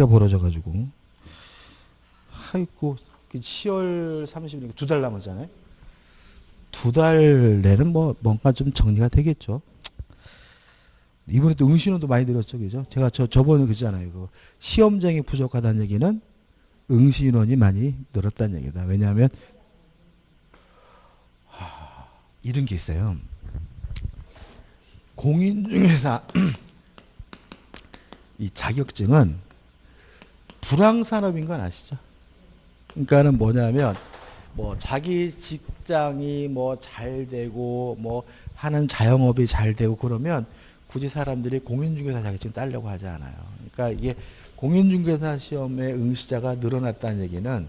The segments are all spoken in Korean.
벌어져가지고 아이고 10월 30일 2달 남았잖아요. 2달 내는 뭐 뭔가 좀 정리가 되겠죠. 이번에 또 응시론도 많이 늘었죠, 그죠? 제가 저번에 그랬잖아요. 그 시험장이 부족하다는 얘기는 응시인원이 많이 늘었다는 얘기다. 왜냐하면 이런 게 있어요. 공인중개사 이 자격증은 불황산업인 건 아시죠? 그러니까는 뭐냐면 뭐 자기 직장이 뭐 잘 되고 뭐 하는 자영업이 잘 되고 그러면 굳이 사람들이 공인중개사 자격증 따려고 하지 않아요. 그러니까 이게 공인중개사 시험의 응시자가 늘어났다는 얘기는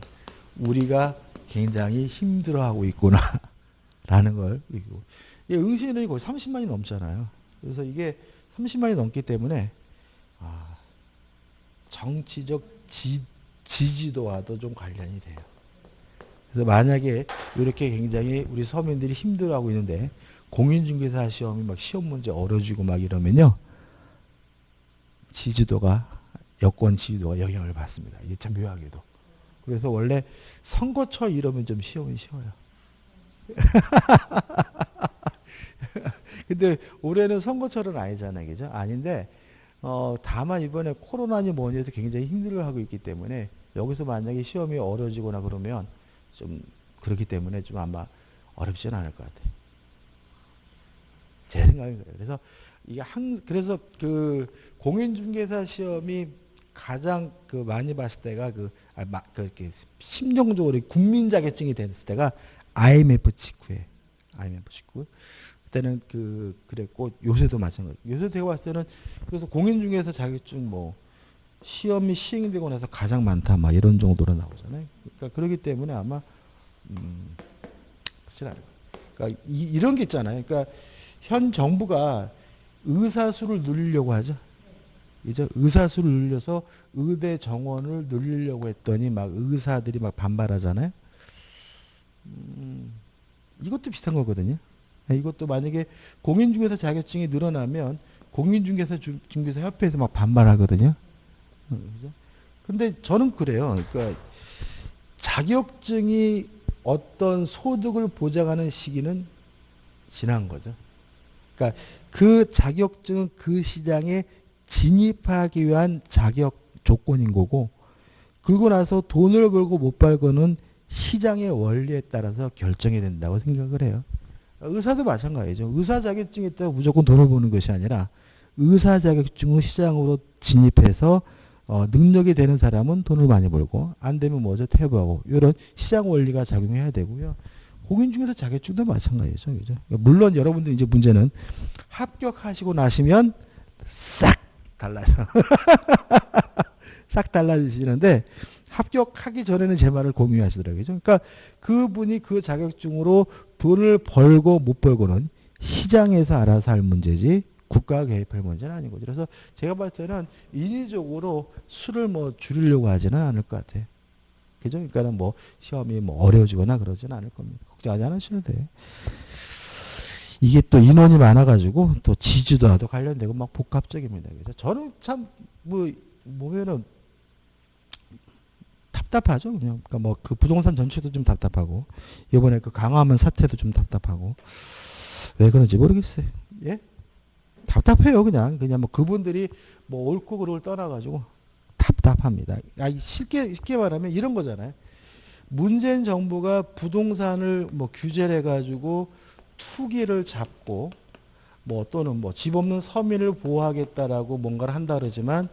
우리가 굉장히 힘들어하고 있구나라는 걸. 응시인원이 거의 30만이 넘잖아요. 그래서 이게 30만이 넘기 때문에 정치적 지지도와도 좀 관련이 돼요. 그래서 만약에 이렇게 굉장히 우리 서민들이 힘들어하고 있는데 공인중개사 시험이 막 시험 문제 어려지고 막 이러면요, 여권 지지도가 영향을 받습니다. 이게 참 묘하게도. 그래서 원래 선거철 이러면 좀 시험이 쉬워요. 근데 올해는 선거철은 아니잖아요, 그죠? 아닌데 다만 이번에 코로나니 뭐니 해서 굉장히 힘들어하고 있기 때문에 여기서 만약에 시험이 어려지거나 그러면 좀 그렇기 때문에 좀 아마 어렵지는 않을 것 같아요. 제 생각이 그래요. 그래서 이게 그래서 그 공인중개사 시험이 가장 그 많이 봤을 때가 이렇게 심정적으로 국민 자격증이 됐을 때가 IMF 직후에. IMF 직후. 그때는 그랬고 요새도 마찬가지. 요새 제가 봤을 때는 그래서 공인중개사 자격증 뭐 시험이 시행되고 나서 가장 많다 막 이런 정도로 나오잖아요. 그러니까 그렇기 때문에 아마 그렇지 않아요. 그러니까 이런 게 있잖아요. 그러니까 현 정부가 의사수를 늘리려고 하죠. 이제 의사수를 늘려서 의대 정원을 늘리려고 했더니 막 의사들이 막 반발하잖아요. 이것도 비슷한 거거든요. 이것도 만약에 공인중개사 자격증이 늘어나면 공인중개사 중개사 협회에서 막 반발하거든요. 그죠? 근데 저는 그래요. 그러니까 자격증이 어떤 소득을 보장하는 시기는 지난 거죠. 그러니까 그 자격증은 그 시장에 진입하기 위한 자격 조건인 거고, 그러고 나서 돈을 벌고 못 벌고는 시장의 원리에 따라서 결정이 된다고 생각을 해요. 의사도 마찬가지죠. 의사 자격증이 있다고 무조건 돈을 버는 것이 아니라 의사 자격증으로 시장으로 진입해서 능력이 되는 사람은 돈을 많이 벌고 안 되면 뭐죠? 퇴보하고 이런 시장 원리가 작용해야 되고요. 공인중개사 자격증도 마찬가지죠. 그죠? 물론 여러분들 이제 문제는 합격하시고 나시면 싹 달라져. 싹 달라지시는데 합격하기 전에는 제 말을 공유하시더라고요. 그러니까 그분이 그 자격증으로 돈을 벌고 못 벌고는 시장에서 알아서 할 문제지 국가가 개입할 문제는 아닌 거죠. 그래서 제가 봤을 때는 인위적으로 수를 뭐 줄이려고 하지는 않을 것 같아요. 그죠? 그러니까는 뭐 시험이 뭐 어려워지거나 그러지는 않을 겁니다. 걱정하지 않으셔도 돼요. 이게 또 인원이 많아가지고 또 지지도와도 관련되고 막 복합적입니다. 그죠? 저는 참 뭐 보면은 답답하죠. 그냥 그러니까 뭐 그 부동산 전체도 좀 답답하고 이번에 그 강화문 사태도 좀 답답하고 왜 그런지 모르겠어요. 예? 답답해요. 그냥 뭐 그분들이 뭐 옳고 그름을 떠나가지고 답답합니다. 쉽게 말하면 이런 거잖아요. 문재인 정부가 부동산을 뭐 규제를 해가지고 투기를 잡고 뭐 또는 뭐 집 없는 서민을 보호하겠다라고 뭔가를 한다 그러지만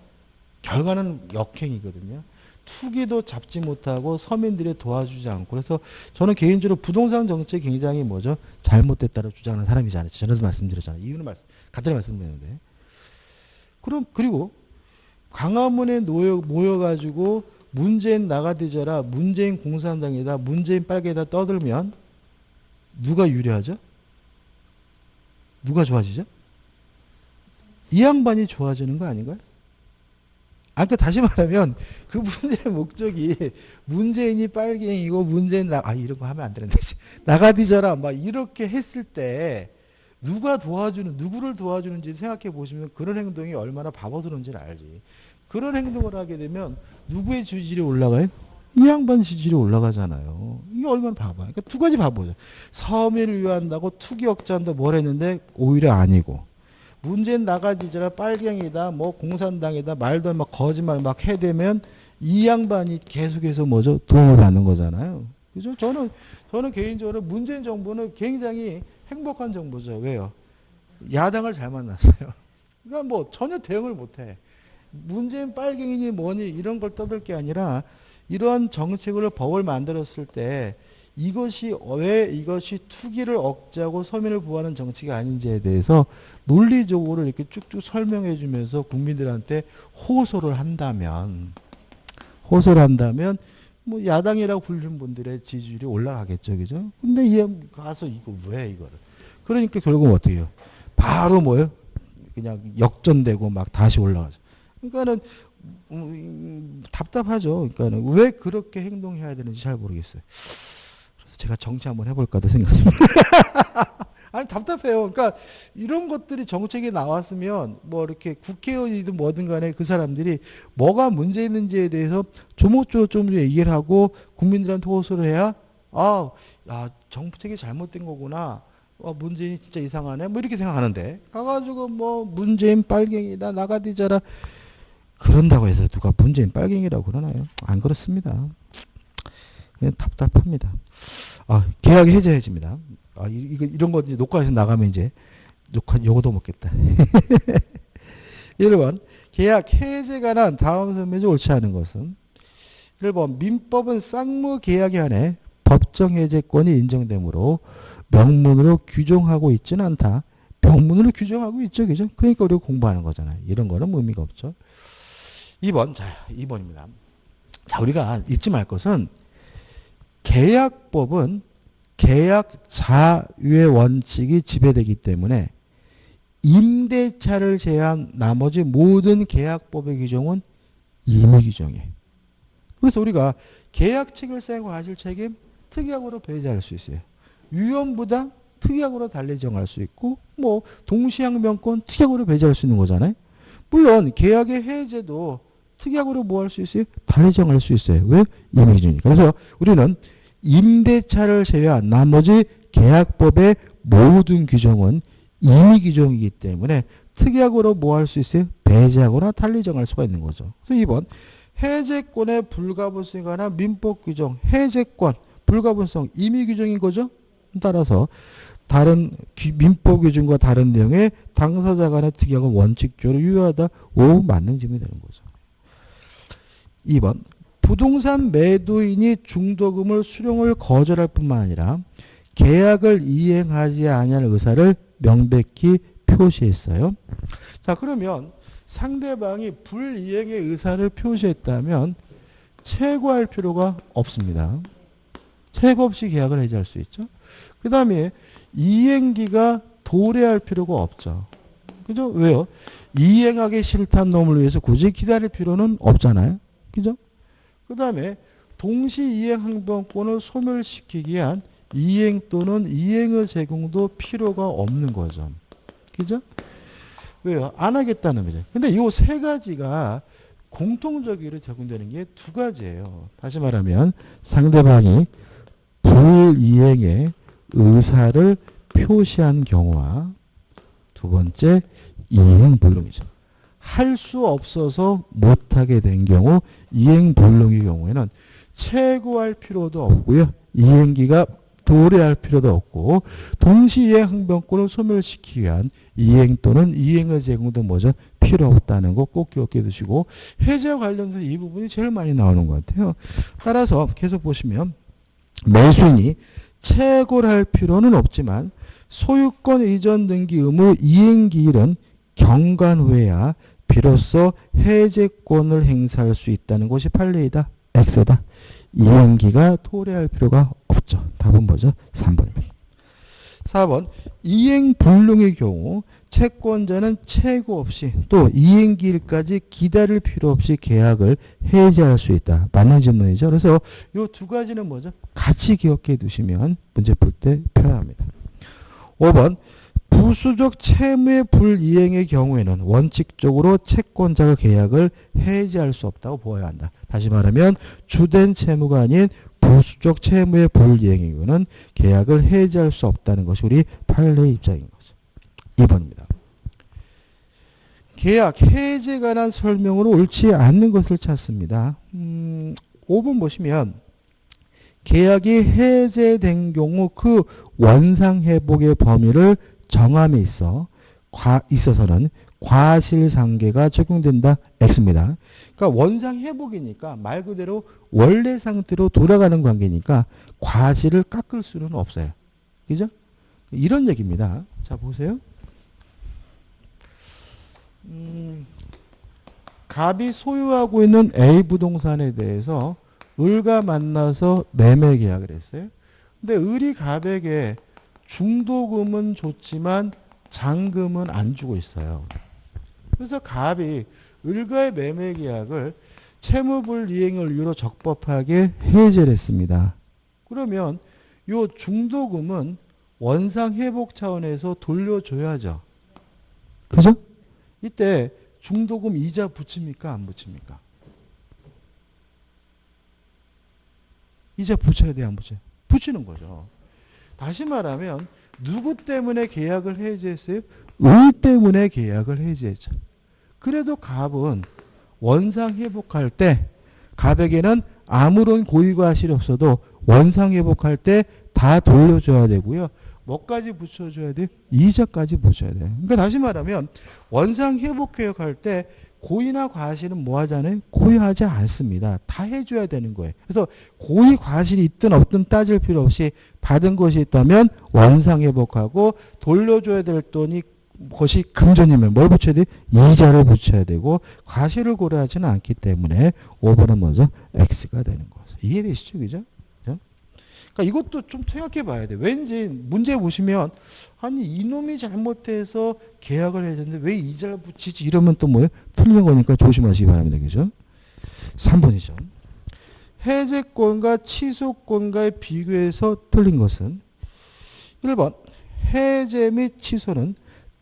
결과는 역행이거든요. 투기도 잡지 못하고 서민들이 도와주지 않고 그래서 저는 개인적으로 부동산 정책이 굉장히 뭐죠? 잘못됐다고 주장하는 사람이잖아요. 전에도 말씀드렸잖아요. 이유는 간단히 말씀드렸는데 그리고 광화문에 모여가지고 문재인 나가디져라, 문재인 공산당이다, 문재인 빨개다 떠들면 누가 유리하죠? 누가 좋아지죠? 이 양반이 좋아지는 거 아닌가요? 그러니까 다시 말하면 그분들의 목적이 문재인이 빨갱이고 문재인 이런 거 하면 안 되는데 나가디져라 막 이렇게 했을 때 누구를 도와주는지 생각해 보시면 그런 행동이 얼마나 바보스러운지를 알지. 그런 행동을 하게 되면 누구의 지지율이 올라가요? 이 양반 지지율이 올라가잖아요. 이게 얼마나 바보야. 그러니까 두 가지 바보죠. 서민을 위한다고 투기 억제한다 뭘 했는데 오히려 아니고. 문재인 나가지더라 빨갱이다 뭐 공산당이다 말도 막 거짓말 막 해대면 이 양반이 계속해서 뭐죠? 도움을 받는 거잖아요. 그죠? 저는 개인적으로 문재인 정부는 굉장히 행복한 정부죠. 왜요? 야당을 잘 만났어요. 그러니까 뭐 전혀 대응을 못해. 문재인 빨갱이니 뭐니 이런 걸 떠들 게 아니라 이러한 정책을 법을 만들었을 때 이것이 왜 이것이 투기를 억제하고 서민을 보호하는 정책이 아닌지에 대해서 논리적으로 이렇게 쭉쭉 설명해 주면서 국민들한테 호소를 한다면 뭐 야당이라고 불리는 분들의 지지율이 올라가겠죠. 그죠? 근데 얘 가서 이거 왜 이거를. 그러니까 결국은 어떻게 해요? 바로 뭐예요? 그냥 역전되고 막 다시 올라가죠. 그러니까는 답답하죠. 그러니까는 왜 그렇게 행동해야 되는지 잘 모르겠어요. 그래서 제가 정치 한번 해볼까도 생각합니다. 아니 답답해요. 그러니까 이런 것들이 정책에 나왔으면 뭐 이렇게 국회의원이든 뭐든 간에 그 사람들이 뭐가 문제 있는지에 대해서 조목조목 좀 얘기를 하고 국민들한테 호소를 해야 야 정책이 잘못된 거구나. 문재인이 진짜 이상하네. 뭐 이렇게 생각하는데 가가지고 뭐 문재인 빨갱이다 나가디자라 그런다고 해서 누가 문재인 빨갱이라고 그러나요? 안 그렇습니다. 그냥 답답합니다. 계약 해제해집니다. 이런 거 이제 녹화해서 나가면 이제 요거도 먹겠다. 1번 계약 해제가 난 다음 선면제 옳지 않은 것은 1번 민법은 쌍무 계약에 한해 법정 해제권이 인정되므로 명문으로 규정하고 있지는 않다. 명문으로 규정하고 있죠. 그죠? 그러니까 우리가 공부하는 거잖아요. 이런 거는 의미가 없죠. 2번. 자, 2번입니다. 자, 우리가 잊지 말 것은 계약법은 계약 자유의 원칙이 지배되기 때문에 임대차를 제외한 나머지 모든 계약법의 규정은 임의 규정이에요. 그래서 우리가 계약책을 쓰고 하실 책임 특약으로 배제할 수 있어요. 위헌부당 특약으로 달리 정할 수 있고 뭐 동시항변권 특약으로 배제할 수 있는 거잖아요. 물론 계약의 해제도 특약으로 뭐 할 수 있어요? 달리 정할 수 있어요. 왜? 임의 규정이니까. 그래서 우리는 임대차를 제외한 나머지 계약법의 모든 규정은 임의 규정이기 때문에 특약으로 뭐 할 수 있어요? 배제하거나 달리 정할 수가 있는 거죠. 그래서 2번 해제권의 불가분성에 관한 민법 규정 해제권 불가분성 임의 규정인 거죠. 따라서 다른 민법 규정과 다른 내용의 당사자 간의 특약은 원칙적으로 유효하다. 오 맞는 질문이 되는 거죠. 2번 부동산 매도인이 중도금을 수령을 거절할 뿐만 아니라 계약을 이행하지 아니할 의사를 명백히 표시했어요. 자 그러면 상대방이 불이행의 의사를 표시했다면 최고할 필요가 없습니다. 최고 없이 계약을 해지할 수 있죠. 그 다음에 이행기가 도래할 필요가 없죠. 그죠? 왜요? 이행하기 싫다는 놈을 위해서 굳이 기다릴 필요는 없잖아요. 그죠? 그 다음에 동시 이행 항변권을 소멸시키기 위한 이행 또는 이행의 제공도 필요가 없는 거죠. 그죠? 왜요? 안 하겠다는 거죠. 근데 이 세 가지가 공통적으로 적용되는 게 두 가지예요. 다시 말하면 상대방이 불이행의 의사를 표시한 경우와 두 번째 이행불능이죠. 할 수 없어서 못하게 된 경우 이행불능의 경우에는 최고할 필요도 없고요. 이행기가 도래할 필요도 없고 동시이행 항변권을 소멸시키기 위한 이행 또는 이행의 제공도 뭐죠? 필요 없다는 거 꼭 기억해 두시고 해제와 관련해서 이 부분이 제일 많이 나오는 것 같아요. 따라서 계속 보시면 매수인이 채굴 할 필요는 없지만 소유권 이전 등기 의무 이행기일은 경관 후에야 비로소 해제권을 행사할 수 있다는 것이 판례이다. X다. 이행기가 도래할 필요가 없죠. 답은 뭐죠? 3번입니다. 4번 이행불능의 경우 채권자는 채고 없이 또 이행기일까지 기다릴 필요 없이 계약을 해지할 수 있다. 맞는 질문이죠. 그래서 이 두 가지는 뭐죠? 같이 기억해 두시면 문제 풀 때 편합니다. 5번 부수적 채무의 불이행의 경우에는 원칙적으로 채권자가 계약을 해지할 수 없다고 보아야 한다. 다시 말하면 주된 채무가 아닌 부수적 채무의 불이행의 경우는 계약을 해지할 수 없다는 것이 우리 판례의 입장인 거죠. 2번입니다. 계약 해지에 관한 설명으로 옳지 않는 것을 찾습니다. 5번 보시면 계약이 해제된 경우 그 원상회복의 범위를 정함에 있어서는 과실상계가 적용된다. X입니다. 그러니까 원상회복이니까 말 그대로 원래 상태로 돌아가는 관계니까 과실을 깎을 수는 없어요. 그죠? 이런 얘기입니다. 자, 보세요. 갑이 소유하고 있는 A 부동산에 대해서 을과 만나서 매매 계약을 했어요. 근데 을이 갑에게 중도금은 줬지만 잔금은 안 주고 있어요. 그래서 갑이 을과의 매매 계약을 채무불이행을 이유로 적법하게 해제를 했습니다. 그러면 이 중도금은 원상회복 차원에서 돌려줘야죠. 그죠? 이때 중도금 이자 붙입니까? 안 붙입니까? 이자 붙여야 돼요? 안 붙여요? 붙이는 거죠. 다시 말하면 누구 때문에 계약을 해지했어요? 을 때문에 계약을 해지했죠. 그래도 갑은 원상회복할 때 갑에게는 아무런 고의과실이 없어도 원상회복할 때 다 돌려줘야 되고요. 뭐까지 붙여줘야 돼요? 이자까지 붙여야 돼요. 그러니까 다시 말하면 원상회복계약할 때 고의나 과실은 뭐 하잖아요? 고의하지 않습니다. 다 해줘야 되는 거예요. 그래서 고의 과실이 있든 없든 따질 필요 없이 받은 것이 있다면 원상회복하고 돌려줘야 될 돈이 것이 금전이면 뭘 붙여야 돼요? 이자를 붙여야 되고 과실을 고려하지는 않기 때문에 5번은 먼저 X가 되는 거죠. 이해되시죠? 그죠? 그러니까 이것도 좀 생각해 봐야 돼. 왠지 문제 보시면 아니 이놈이 잘못해서 계약을 해줬는데 왜 이자를 붙이지 이러면 또 뭐예요? 틀린 거니까 조심하시기 바랍니다. 그죠? 3번이죠. 해제권과 취소권과의 비교해서 틀린 것은 1번 해제 및 취소는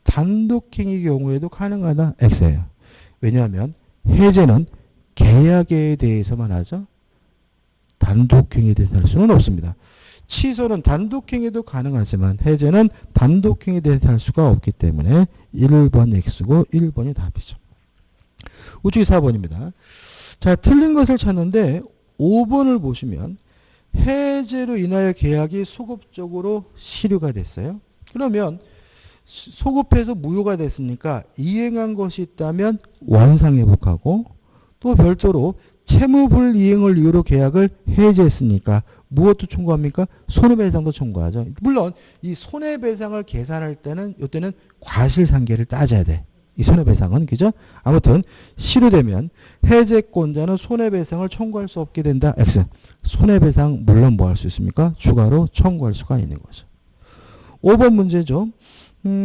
단독행위 경우에도 가능하다. X예요. 왜냐하면 해제는 계약에 대해서만 하죠. 단독행위에 대해서 할 수는 없습니다. 취소는 단독행위도 가능하지만 해제는 단독행위에 대해서 할 수가 없기 때문에 1번 X고 1번이 답이죠. 우측이 4번입니다. 자, 틀린 것을 찾는데 5번을 보시면 해제로 인하여 계약이 소급적으로 실효가 됐어요. 그러면 소급해서 무효가 됐으니까 이행한 것이 있다면 원상회복하고 또 별도로 채무불이행을 이유로 계약을 해제했으니까 무엇도 청구합니까? 손해배상도 청구하죠. 물론 이 손해배상을 계산할 때는 이때는 과실상계를 따져야 돼. 이 손해배상은 그죠? 아무튼 실효되면 해제권자는 손해배상을 청구할 수 없게 된다. X. 손해배상 물론 뭐 할 수 있습니까? 추가로 청구할 수가 있는 거죠. 5번 문제죠.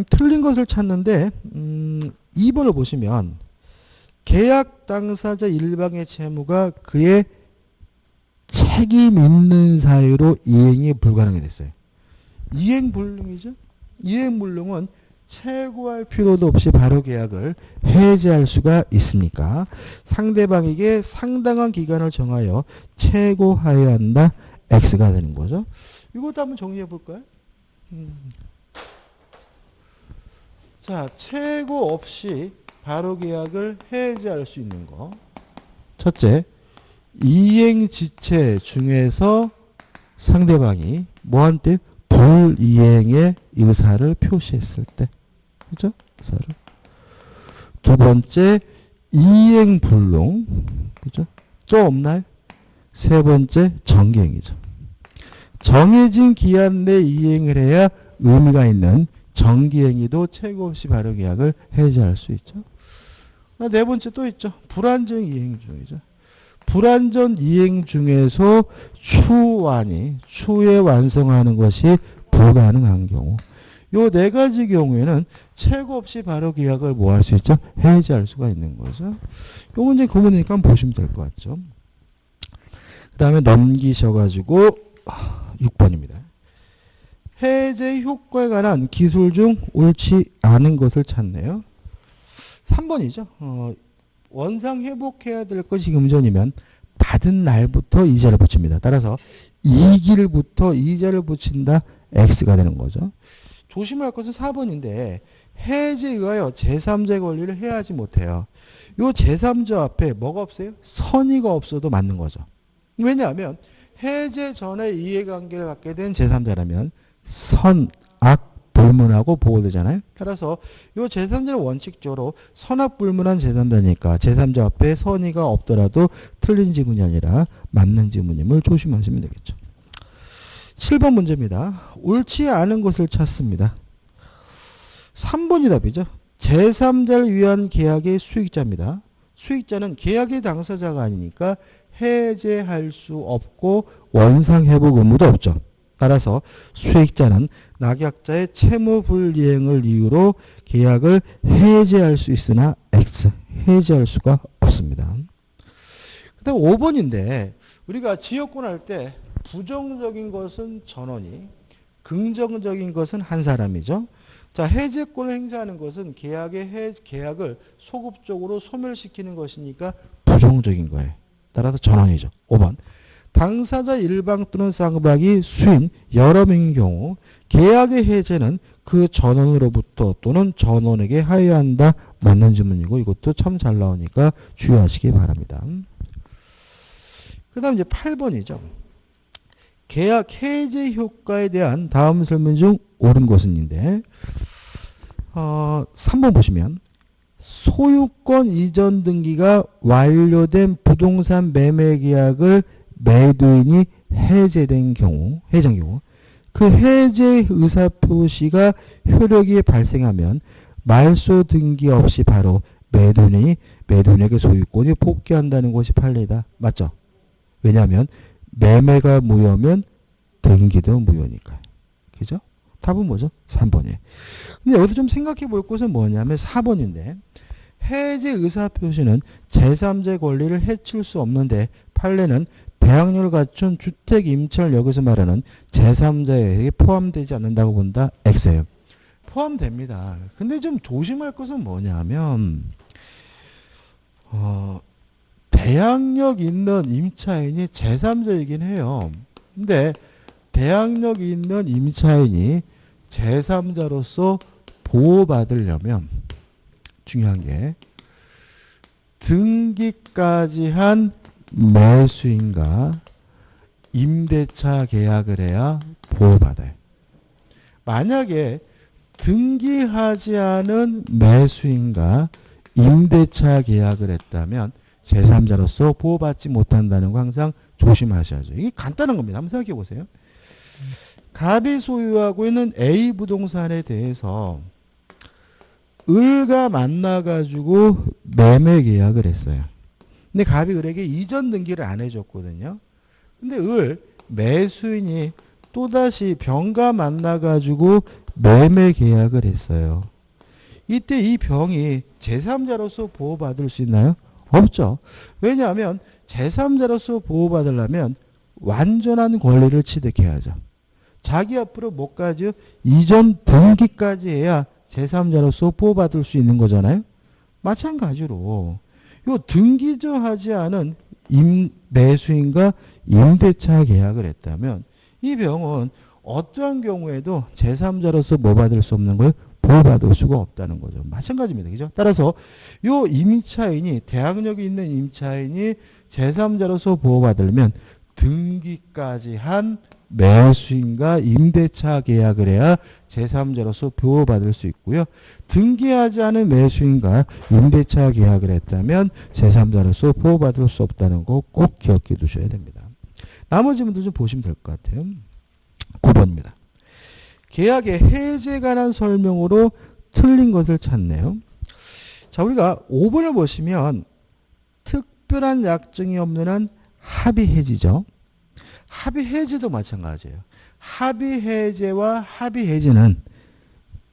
틀린 것을 찾는데 2번을 보시면 계약 당사자 일방의 채무가 그의 책임 있는 사유로 이행이 불가능이 됐어요. 이행불능이죠. 이행불능은 최고할 필요도 없이 바로 계약을 해제할 수가 있으니까 상대방에게 상당한 기간을 정하여 최고하여야 한다. X가 되는 거죠. 이것도 한번 정리해 볼까요? 자, 최고 없이 바로 계약을 해제할 수 있는 거. 첫째, 이행지체 중에서 상대방이 뭐한테 불이행의 의사를 표시했을 때. 그죠? 의사를. 두 번째, 이행불능. 그죠? 또 없나요? 세 번째, 정기행위죠. 정해진 기한 내 이행을 해야 의미가 있는 정기행위도 최고 없이 바로 계약을 해제할 수 있죠. 네 번째 또 있죠. 불완전 이행 중이죠. 불완전 이행 중에서 추후에 완성하는 것이 불가능한 경우. 요 네 가지 경우에는 최고 없이 바로 계약을 뭐 할 수 있죠? 해제할 수가 있는 거죠. 요 문제 구문이니까 한번 보시면 될 것 같죠. 그 다음에 넘기셔가지고 6번입니다. 해제 효과에 관한 기술 중 옳지 않은 것을 찾네요. 3번이죠. 원상 회복해야 될 것이 금전이면 받은 날부터 이자를 붙입니다. 따라서 이 길부터 이자를 붙인다. X가 되는 거죠. 조심할 것은 4번인데 해제에 의하여 제3자의 권리를 해하지 못해요. 요 제3자 앞에 뭐가 없어요? 선의가 없어도 맞는 거죠. 왜냐하면 해제 전에 이해관계를 갖게 된 제3자라면 선, 악, 불문하고 보호되잖아요. 따라서 이 제3자는 원칙적으로 선악 불문한 제3자니까 제3자 앞에 선의가 없더라도 틀린 지문이 아니라 맞는 지문임을 조심하시면 되겠죠. 7번 문제입니다. 옳지 않은 것을 찾습니다. 3번이 답이죠. 제3자를 위한 계약의 수익자입니다. 수익자는 계약의 당사자가 아니니까 해제할 수 없고 원상회복 의무도 없죠. 따라서 수익자는 낙약자의 채무불이행을 이유로 계약을 해제할 수 있으나 X, 해제할 수가 없습니다. 그 다음 5번인데 우리가 지역권 할 때 부정적인 것은 전원이, 긍정적인 것은 한 사람이죠. 자, 해제권을 행사하는 것은 계약을 소급적으로 소멸시키는 것이니까 부정적인 거예요. 따라서 전원이죠. 5번. 당사자 일방 또는 쌍방이 수인 여러 명인 경우 계약의 해제는 그 전원으로부터 또는 전원에게 하여한다. 맞는 질문이고 이것도 참 잘 나오니까 주의하시기 바랍니다. 그 다음 이제 8번이죠. 계약 해제 효과에 대한 다음 설명 중 옳은 것은인데 3번 보시면 소유권 이전 등기가 완료된 부동산 매매 계약을 매도인이 해제된 경우, 해제한 경우 그 해제 의사 표시가 효력이 발생하면 말소 등기 없이 바로 매도인에게 소유권이 복귀한다는 것이 판례다. 맞죠? 왜냐하면 매매가 무효면 등기도 무효니까요. 그죠? 답은 뭐죠? 3번이에요. 근데 여기서 좀 생각해 볼 것은 뭐냐면 4번인데 해제 의사 표시는 제3자의 권리를 해칠 수 없는데 판례는 대항력을 갖춘 주택 임차를 여기서 말하는 제3자에게 포함되지 않는다고 본다. X예요. 포함됩니다. 근데 좀 조심할 것은 뭐냐면 대항력 있는 임차인이 제3자이긴 해요. 근데 대항력 있는 임차인이 제3자로서 보호받으려면 중요한 게 등기까지 한 매수인과 임대차 계약을 해야 보호받아요. 만약에 등기하지 않은 매수인과 임대차 계약을 했다면 제3자로서 보호받지 못한다는 거 항상 조심하셔야죠. 이게 간단한 겁니다. 한번 생각해 보세요. 갑이 소유하고 있는 A 부동산에 대해서 을과 만나가지고 매매 계약을 했어요. 근데 갑이 을에게 이전 등기를 안 해줬거든요. 근데 매수인이 또다시 병과 만나가지고 매매 계약을 했어요. 이때 이 병이 제3자로서 보호받을 수 있나요? 없죠. 왜냐하면 제3자로서 보호받으려면 완전한 권리를 취득해야죠. 자기 앞으로 뭐까지요? 이전 등기까지 해야 제3자로서 보호받을 수 있는 거잖아요. 마찬가지로 요 등기조 하지 않은 매수인과 임대차 계약을 했다면 이 병은 어떠한 경우에도 제3자로서 뭐 받을 수 없는 걸 보호받을 수가 없다는 거죠. 마찬가지입니다. 그죠? 따라서 요 임차인이 대항력이 있는 임차인이 제3자로서 보호받으려면 등기까지 한 매수인과 임대차 계약을 해야 제3자로서 보호받을 수 있고요. 등기하지 않은 매수인과 임대차 계약을 했다면 제3자로서 보호받을 수 없다는 거 꼭 기억해 두셔야 됩니다. 나머지 분들 좀 보시면 될 것 같아요. 9번입니다. 계약의 해제에 관한 설명으로 틀린 것을 찾네요. 자, 우리가 5번을 보시면 특별한 약정이 없는 한 합의 해지죠. 합의 해지도 마찬가지예요. 합의 해제와 합의 해지는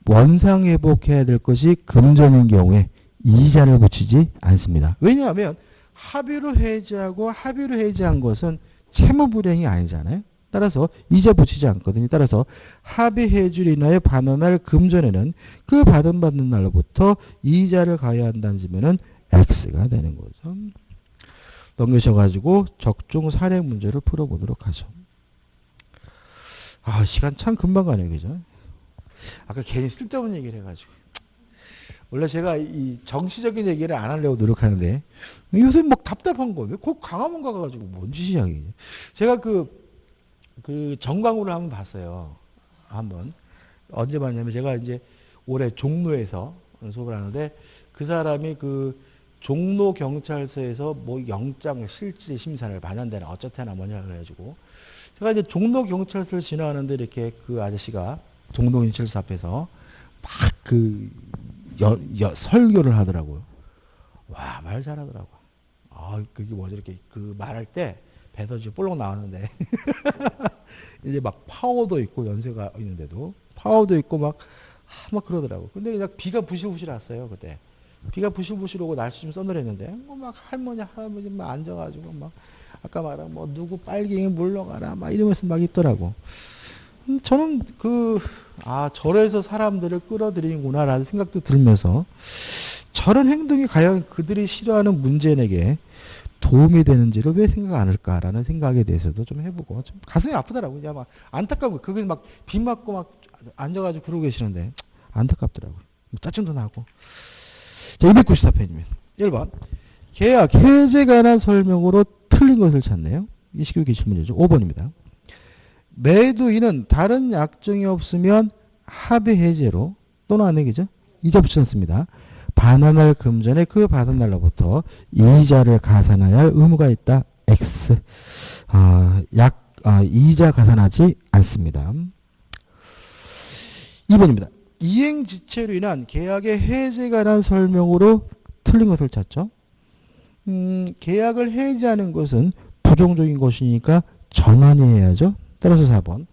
원상 회복해야 될 것이 금전인 경우에 이자를 붙이지 않습니다. 왜냐하면 합의로 해지하고 합의로 해지한 것은 채무 불이행이 아니잖아요. 따라서 이자 붙이지 않거든요. 따라서 합의 해지로 인하여 반환할 금전에는 그 받은 날로부터 이자를 가해한다는 점에는 X가 되는 거죠. 넘기셔가지고 적중 사례 문제를 풀어보도록 하죠. 아, 시간 참 금방 가네요. 그죠? 아까 괜히 쓸데없는 얘기를 해가지고. 원래 제가 이 정치적인 얘기를 안 하려고 노력하는데 요새 막 답답한 거예요. 꼭 강화문 가가지고 뭔 짓이야. 이게. 제가 그 정광훈을 한번 봤어요. 한번. 언제 봤냐면 제가 이제 올해 종로에서 수업을 하는데 그 사람이 그 종로 경찰서에서 뭐 영장 실질 심사를 받는다나 어쩌다나 뭐냐 그래가지고 제가 이제 종로 경찰서를 지나가는데 이렇게 그 아저씨가 종로 경찰서 앞에서 막 그 설교를 하더라고요. 와, 말 잘하더라고. 아, 그게 뭐지 이렇게 그 말할 때 배도 이제 볼록 나왔는데 이제 막 파워도 있고 연세가 있는데도 파워도 있고 막 그러더라고. 근데 그냥 비가 부실부실 왔어요 그때. 비가 부실부실 오고 날씨 좀 서늘했는데 막 할아버지 막 앉아가지고 막 아까 말한 뭐 누구 빨갱이 물러가라 막 이러면서 막 있더라고. 저는 절에서 사람들을 끌어들이는구나라는 생각도 들면서 저런 행동이 과연 그들이 싫어하는 문제인에게 도움이 되는지를 왜 생각 안 할까라는 생각에 대해서도 좀 해보고 좀 가슴이 아프더라고요. 그냥 막 안타까워. 그게 막 비 맞고 막 앉아가지고 그러고 계시는데 안타깝더라고요. 짜증도 나고. 자, 294페이지입니다. 1번. 계약 해제에 관한 설명으로 틀린 것을 찾네요. 이 식으로 기출 문제죠. 5번입니다. 매도인은 다른 약정이 없으면 합의 해제로 또는 안 내기죠. 이자 붙지 않습니다. 반환할 금전에 그 받은 날로부터 이자를 가산해야 할 의무가 있다. X. 이자 가산하지 않습니다. 2번입니다. 이행지체로 인한 계약의 해제에 관한 설명으로 틀린 것을 찾죠. 계약을 해제하는 것은 부정적인 것이니까 전환해야죠. 따라서 4번.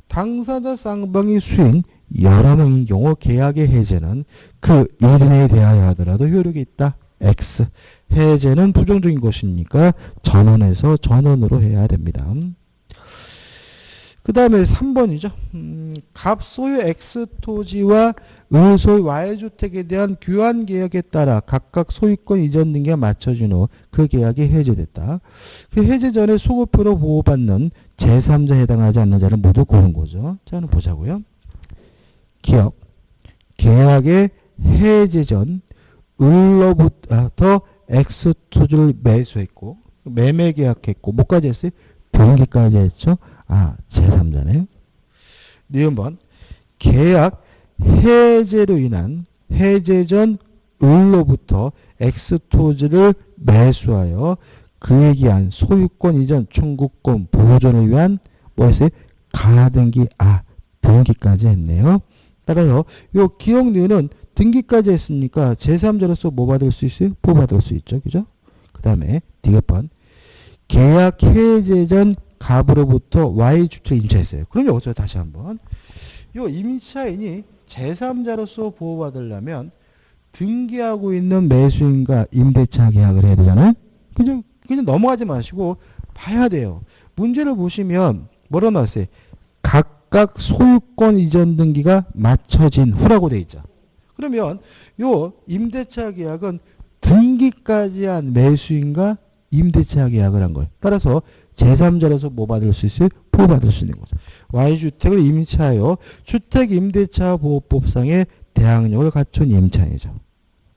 당사자 쌍방이 수인 여러 명인 경우 계약의 해제는 그 1인에 대하여 하더라도 효력이 있다. X. 해제는 부정적인 것이니까 전원에서 전원으로 해야 됩니다. 그 다음에 3번이죠. 갑소유 X 토지와 을소유 Y주택에 대한 교환 계약에 따라 각각 소유권 이전 등기가 맞춰진 후 그 계약이 해제됐다. 그 해제 전에 소급표로 보호받는 제3자 해당하지 않는 자를 모두 고른 거죠. 자, 한번 보자고요. 기억. 계약의 해제 전 을로부터 X 토지를 매수했고 매매 계약했고 뭐까지 했어요? 등기까지 했죠. 제3자네요. 니은번 계약 해제로 인한 해제 전 을로부터 X 토지를 매수하여 그에 기한 소유권 이전 청구권 보존을 위한 뭐였어요? 가등기 등기까지 했네요. 따라서 요 기억 니은은 등기까지 했으니까 제3자로서 뭐 받을 수 있어요? 보호받을 수 있죠. 그죠? 그 다음에 디귿번 계약 해제 전 갑으로부터 Y주택 임차했어요. 그러면 어쩌 다시 한번 요 임차인이 제3자로서 보호받으려면 등기하고 있는 매수인과 임대차 계약을 해야 되잖아요. 그냥 넘어가지 마시고 봐야 돼요. 문제를 보시면 뭐라고 나왔어요? 각각 소유권 이전 등기가 맞춰진 후라고 돼 있죠. 그러면 요 임대차 계약은 등기까지 한 매수인과 임대차 계약을 한 거예요. 따라서 제3자로서 뭐 받을 수 있어요? 보호받을 수 있는 거죠. Y주택을 임차하여 주택임대차보호법상의 대항력을 갖춘 임차인이죠.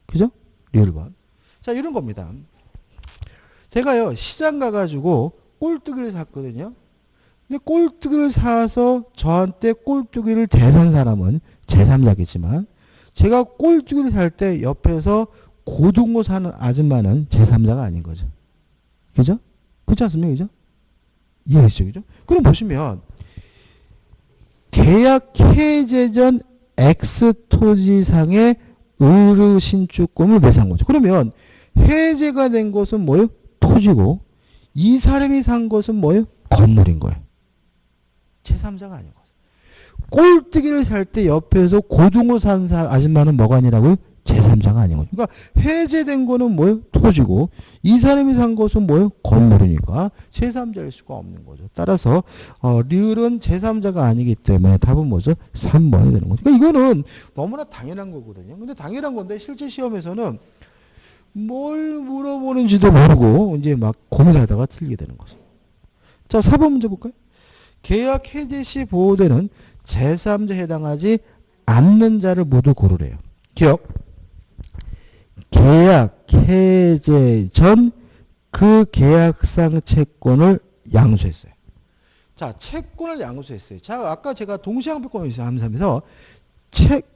그죠? 1번. 자, 이런 겁니다. 제가요, 시장 가가지고 꼴뚜기를 샀거든요. 근데 꼴뚜기를 사서 저한테 꼴뚜기를 대산 사람은 제3자겠지만, 제가 꼴뚜기를 살 때 옆에서 고등어 사는 아줌마는 제3자가 아닌 거죠. 그죠? 그렇지 않습니까? 그죠? 이해하시죠? 그죠? 그럼 보시면, 계약 해제 전 X 토지상의 의무 신축권을 매수한 거죠. 그러면 해제가 된 것은 뭐예요? 토지고 이 사람이 산 것은 뭐예요? 건물인 거예요. 제3자가 아닌 거죠. 꼴뚜기를 살 때 옆에서 고등어 산 아줌마는 뭐가 아니라고요? 제3자가 아닌 거죠. 그러니까 해제된 거는 뭐예요? 토지고 이 사람이 산 것은 뭐예요? 건물이니까 제3자일 수가 없는 거죠. 따라서 리을은 제3자가 아니기 때문에 답은 뭐죠? 3번이 되는 거죠. 그러니까 이거는 너무나 당연한 거거든요. 근데 당연한 건데 실제 시험에서는 뭘 물어보는지도 모르고 이제 막 고민하다가 틀리게 되는 거죠. 자, 4번 문제 볼까요? 계약 해제 시 보호되는 제3자에 해당하지 않는 자를 모두 고르래요. 기억. 계약 해제 전 그 계약상 채권을 양수했어요. 자, 채권을 양수했어요. 자, 아까 제가 동시항변권 함수하면서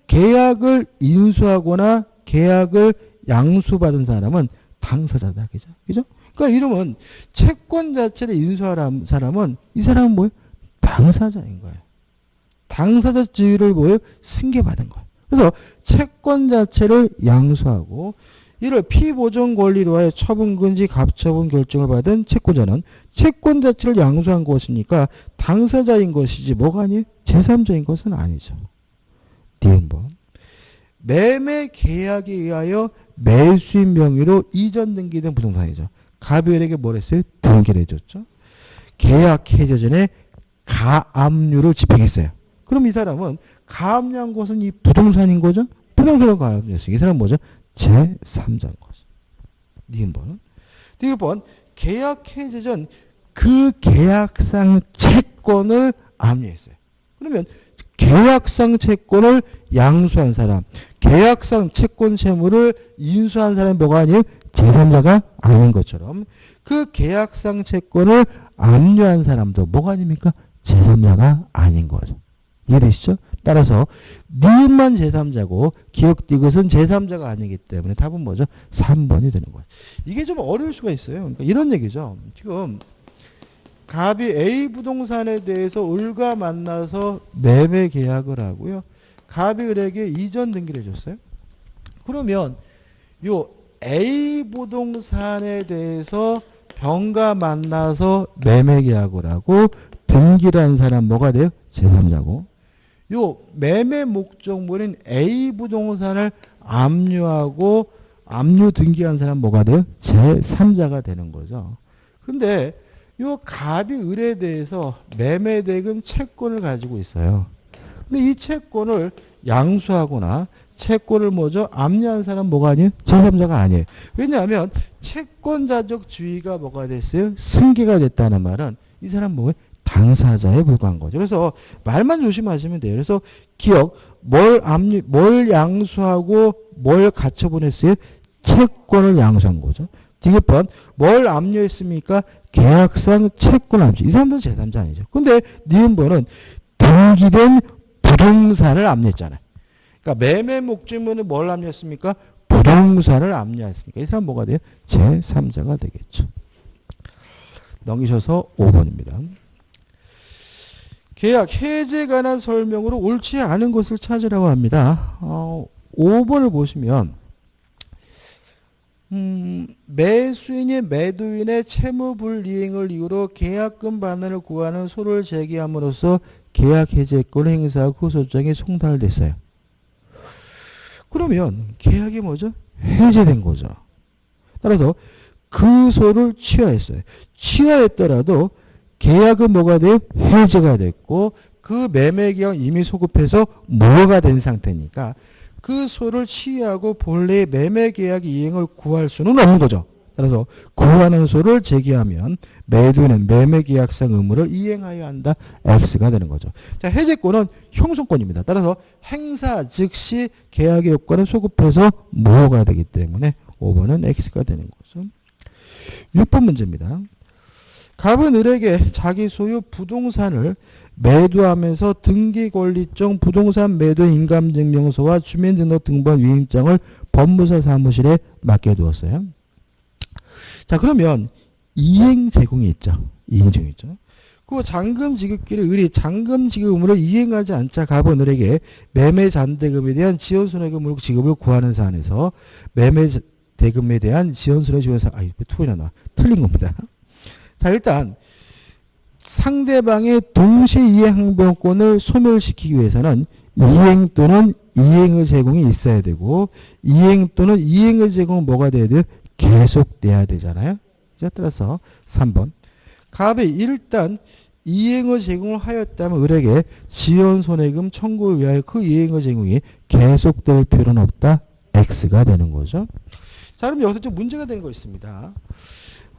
계약을 인수하거나 계약을 양수받은 사람은 당사자다. 그죠? 그죠? 그러니까 이러면 채권 자체를 인수한 사람은 이 사람은 뭐예요? 당사자인 거예요. 당사자 지위를 뭐예요? 승계받은 거예요. 그래서 채권 자체를 양수하고 이를 피보존 권리로 하여 처분금지 갑처분 결정을 받은 채권자는 채권 자체를 양수한 것이니까 당사자인 것이지 뭐가 아니에요? 제3자인 것은 아니죠. 니은번. 매매 계약에 의하여 매수인 명의로 이전 등기된 부동산이죠. 갑의을에게 뭘 했어요? 등기를 해줬죠. 계약 해제 전에 가압류를 집행했어요. 그럼 이 사람은 가압류한 것은 이 부동산인 거죠? 부동산을 가압류했어요. 이 사람은 뭐죠? 제3자인 거죠. 니은번은. 니은번. 계약 해제 전 그 계약상 채권을 압류했어요. 그러면 계약상 채권을 양수한 사람, 계약상 채권 채무를 인수한 사람이 뭐가 아니에요? 제3자가 아닌 것처럼 그 계약상 채권을 압류한 사람도 뭐가 아닙니까? 제3자가 아닌 거죠. 이해되시죠? 따라서 니은만 제3자고 기억 디귿은 제3자가 아니기 때문에 답은 뭐죠? 3번이 되는 거예요. 이게 좀 어려울 수가 있어요. 그러니까 이런 얘기죠. 지금 갑이 A 부동산에 대해서 을과 만나서 매매 계약을 하고요. 갑이 을에게 이전 등기를 해줬어요. 그러면 요 A 부동산에 대해서 병과 만나서 매매 계약을 하고 등기를 한 사람 뭐가 돼요? 제3자고. 요 매매 목적물인 A 부동산을 압류하고 압류 등기한 사람 뭐가 돼요? 제3자가 되는 거죠. 근데 요 갑이 을에 대해서 매매 대금 채권을 가지고 있어요. 근데 이 채권을 양수하거나 채권을 뭐죠? 압류한 사람 뭐가 아니에요? 제3자가 아니에요. 왜냐하면 채권자적 지위가 뭐가 됐어요? 승계가 됐다는 말은 이 사람 뭐예요? 당사자에 불과한 거죠. 그래서 말만 조심하시면 돼요. 그래서 기억, 뭘 양수하고 뭘 갖춰보냈어요? 채권을 양수한 거죠. 디귿번, 뭘 압류했습니까? 계약상 채권 압류. 이 사람들은 제3자 아니죠. 근데 니은번은 등기된 부동산을 압류했잖아요. 그러니까 매매 목적물은 뭘 압류했습니까? 부동산을 압류했으니까 이 사람 뭐가 돼요? 제3자가 되겠죠. 넘기셔서 5번입니다. 계약 해제에 관한 설명으로 옳지 않은 것을 찾으라고 합니다. 5번을 보시면 매수인이 매도인의 채무불이행을 이유로 계약금 반환을 구하는 소를 제기함으로써 계약 해제권을 행사하고 그 소장이 송달됐어요. 그러면 계약이 뭐죠? 해제된 거죠. 따라서 그 소를 취하했어요. 취하했더라도 계약은 뭐가 돼요? 해제가 됐고 그 매매계약 이미 소급해서 무효가 된 상태니까 그 소를 취하고 본래의 매매계약 이행을 구할 수는 없는 거죠. 따라서 구하는 소를 제기하면 매도인은 매매계약상 의무를 이행하여야 한다. X가 되는 거죠. 자, 해제권은 형성권입니다. 따라서 행사 즉시 계약의 요건을 소급해서 무효가 되기 때문에 5번은 X가 되는 거죠. 6번 문제입니다. 갑은 을에게 자기 소유 부동산을 매도하면서 등기권리증, 부동산 매도 인감증명서와 주민등록등본 위임장을 법무사 사무실에 맡겨두었어요. 자, 그러면 이행 제공이 있죠. 이행 제공이 있죠. 그 잔금 지급기를 을이 잔금 지급 의무를 이행하지 않자 갑은 을에게 매매 잔대금에 대한 지연손해금 지급을 구하는 사안에서 매매 대금에 대한 지연손해 지원사 투이나 나 틀린 겁니다. 자, 일단 상대방의 동시에 이행 항변권을 소멸시키기 위해서는 이행 또는 이행의 제공이 있어야 되고 이행 또는 이행의 제공은 뭐가 돼야 돼요? 계속돼야 되잖아요. 자, 따라서 3번. 갑이 일단 이행의 제공을 하였다면 을에게 지연손해금 청구를 위하여 그 이행의 제공이 계속될 필요는 없다. X가 되는 거죠. 자, 그럼 여기서 좀 문제가 되는 거 있습니다.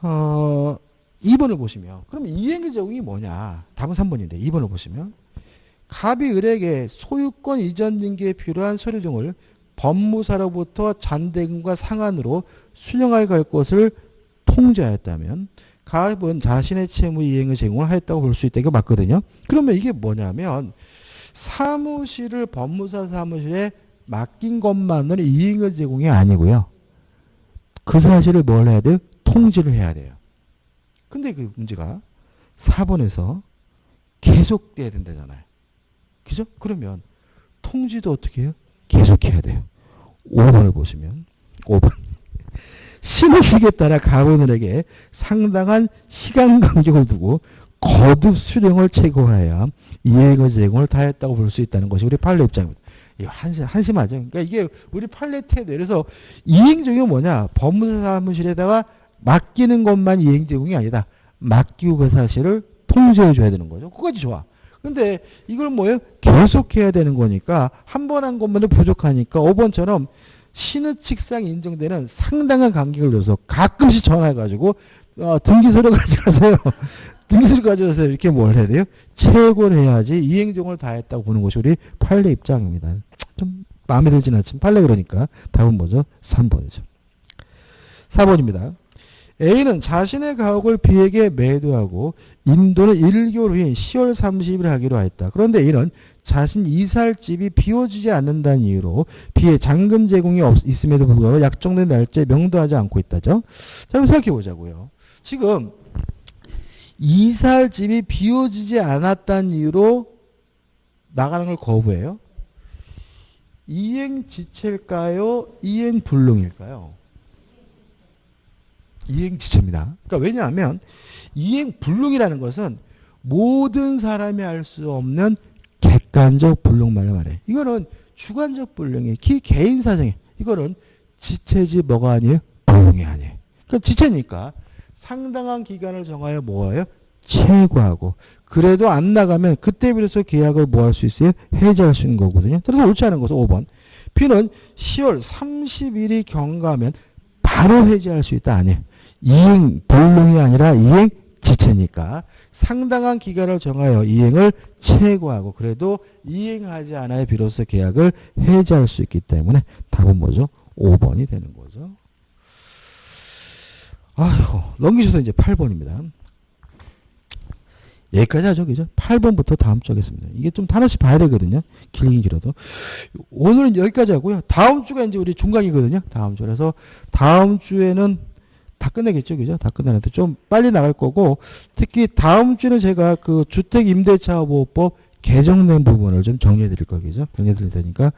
2번을 보시면 그럼 이행의 제공이 뭐냐? 답은 3번인데 2번을 보시면 갑이 을에게 소유권 이전 등기에 필요한 서류 등을 법무사로부터 잔대금과 상한으로 수령하여 갈 것을 통지하였다면 갑은 자신의 채무 이행의 제공을 하였다고 볼 수 있다. 이거 맞거든요. 그러면 이게 뭐냐면 사무실을 법무사 사무실에 맡긴 것만으로는 이행의 제공이 아니고요. 그 사실을 뭘 해야 돼요? 통지를 해야 돼요. 근데 그 문제가 4번에서 계속돼야 된다잖아요. 그죠? 그러면 통지도 어떻게 해요? 계속해야 돼요. 5번을 보시면 5번. 신의식에 따라 갑은을에게 상당한 시간 간격을 두고 거듭 수령을 최고하여 이행의 제공을 다했다고 볼 수 있다는 것이 우리 판례 입장입니다. 한심하죠. 그러니까 이게 우리 판례 태도. 그래서 이행 제공이 뭐냐? 법무사 사무실에다가 맡기는 것만 이행 제공이 아니다. 맡기고 그 사실을 통지해 줘야 되는 거죠. 그거까지 좋아. 근데 이걸 뭐예요? 계속해야 되는 거니까 한 번 한 것만도 부족하니까 5번처럼 신의칙상 인정되는 상당한 간격을 둬서 가끔씩 전화해가지고 등기소료 가져가세요. 등기소료 가져가세요. 이렇게 뭘 해야 돼요? 최고를 해야지 이행종을 다 했다고 보는 것이 우리 판례 입장입니다. 좀 마음에 들진 않지만 판례 그러니까 답은 뭐죠? 3번이죠. 4번입니다. A는 자신의 가옥을 B에게 매도하고 인도는 1개월 후인 10월 30일 하기로 했다. 그런데 A는 자신 이사할 집이 비워지지 않는다는 이유로 B의 잔금 제공이 있음에도 불구하고 약정된 날짜에 명도하지 않고 있다죠. 자, 한번 생각해 보자고요. 지금 이사할 집이 비워지지 않았다는 이유로 나가는 걸 거부해요. 이행지체일까요? 이행불능일까요? 이행지체입니다. 그러니까 왜냐하면 이행불능이라는 것은 모든 사람이 할 수 없는 객관적 불능 말로 말해. 이거는 주관적 불능이에요. 개인 사정이에요. 이거는 지체지 뭐가 아니에요? 불능이 아니에요. 그러니까 지체니까 상당한 기간을 정하여 뭐예요? 최고하고 그래도 안 나가면 그때 비로소 계약을 뭐 할 수 있어요? 해지할 수 있는 거거든요. 그래서 옳지 않은 것은 5번. B는 10월 30일이 경과하면 바로 해지할 수 있다. 아니에요. 이행 불능이 아니라 이행 지체니까 상당한 기간을 정하여 이행을 최고하고 그래도 이행하지 않아야 비로소 계약을 해지할 수 있기 때문에 답은 뭐죠? 5번이 되는 거죠. 아이고, 넘기셔서 이제 8번입니다. 여기까지 하죠. 그죠? 8번부터 다음 주 하겠습니다. 이게 좀 하나씩 봐야 되거든요. 길긴 길어도. 오늘은 여기까지 하고요. 다음 주가 이제 우리 중간이거든요. 다음 주. 그래서 다음 주에는 다 끝내겠죠. 그죠? 다 끝내는데 좀 빨리 나갈 거고 특히 다음 주는 제가 그 주택임대차보호법 개정된 부분을 좀 정리해 드릴 거겠죠. 정리해 드릴 테니까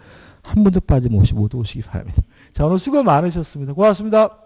한 번도 빠짐없이 모두 오시기 바랍니다. 자, 오늘 수고 많으셨습니다. 고맙습니다.